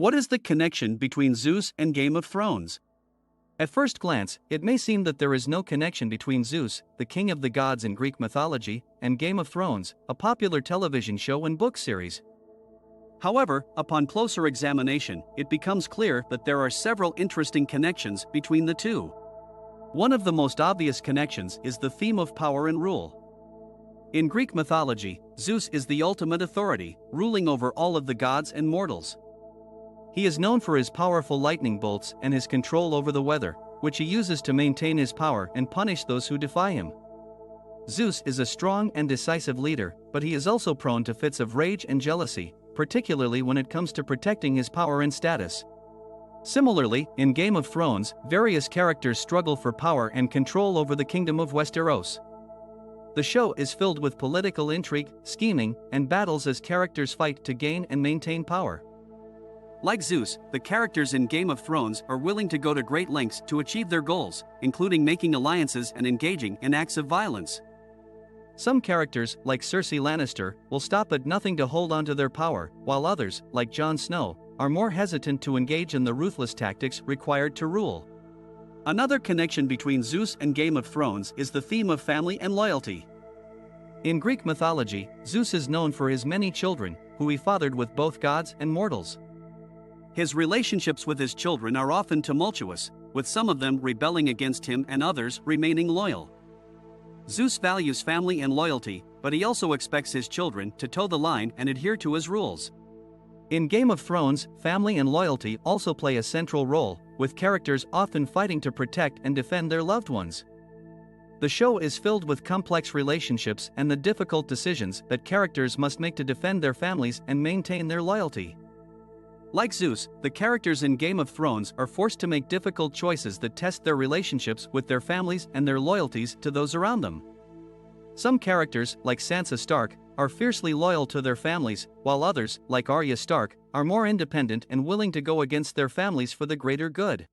What is the connection between Zeus and Game of Thrones? At first glance, it may seem that there is no connection between Zeus, the king of the gods in Greek mythology, and Game of Thrones, a popular television show and book series. However, upon closer examination, it becomes clear that there are several interesting connections between the two. One of the most obvious connections is the theme of power and rule. In Greek mythology, Zeus is the ultimate authority, ruling over all of the gods and mortals. He is known for his powerful lightning bolts and his control over the weather, which he uses to maintain his power and punish those who defy him. Zeus is a strong and decisive leader, but he is also prone to fits of rage and jealousy, particularly when it comes to protecting his power and status. Similarly, in Game of Thrones, various characters struggle for power and control over the kingdom of Westeros. The show is filled with political intrigue, scheming, and battles as characters fight to gain and maintain power. Like Zeus, the characters in Game of Thrones are willing to go to great lengths to achieve their goals, including making alliances and engaging in acts of violence. Some characters, like Cersei Lannister, will stop at nothing to hold on to their power, while others, like Jon Snow, are more hesitant to engage in the ruthless tactics required to rule. Another connection between Zeus and Game of Thrones is the theme of family and loyalty. In Greek mythology, Zeus is known for his many children, who he fathered with both gods and mortals. His relationships with his children are often tumultuous, with some of them rebelling against him and others remaining loyal. Zeus values family and loyalty, but he also expects his children to toe the line and adhere to his rules. In Game of Thrones, family and loyalty also play a central role, with characters often fighting to protect and defend their loved ones. The show is filled with complex relationships and the difficult decisions that characters must make to defend their families and maintain their loyalty. Like Zeus, the characters in Game of Thrones are forced to make difficult choices that test their relationships with their families and their loyalties to those around them. Some characters, like Sansa Stark, are fiercely loyal to their families, while others, like Arya Stark, are more independent and willing to go against their families for the greater good.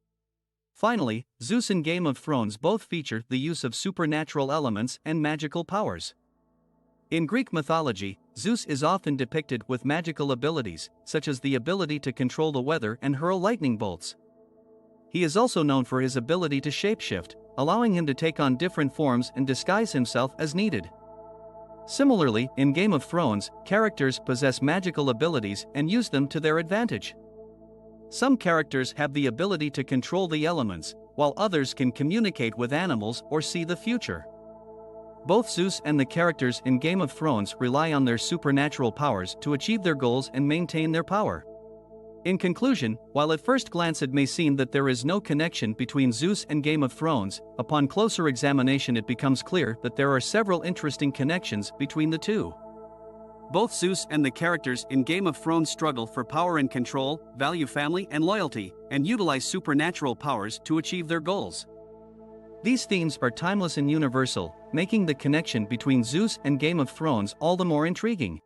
Finally, Zeus and Game of Thrones both feature the use of supernatural elements and magical powers. In Greek mythology, Zeus is often depicted with magical abilities, such as the ability to control the weather and hurl lightning bolts. He is also known for his ability to shapeshift, allowing him to take on different forms and disguise himself as needed. Similarly, in Game of Thrones, characters possess magical abilities and use them to their advantage. Some characters have the ability to control the elements, while others can communicate with animals or see the future. Both Zeus and the characters in Game of Thrones rely on their supernatural powers to achieve their goals and maintain their power. In conclusion, while at first glance it may seem that there is no connection between Zeus and Game of Thrones, upon closer examination it becomes clear that there are several interesting connections between the two. Both Zeus and the characters in Game of Thrones struggle for power and control, value family and loyalty, and utilize supernatural powers to achieve their goals. These themes are timeless and universal, making the connection between Zeus and Game of Thrones all the more intriguing.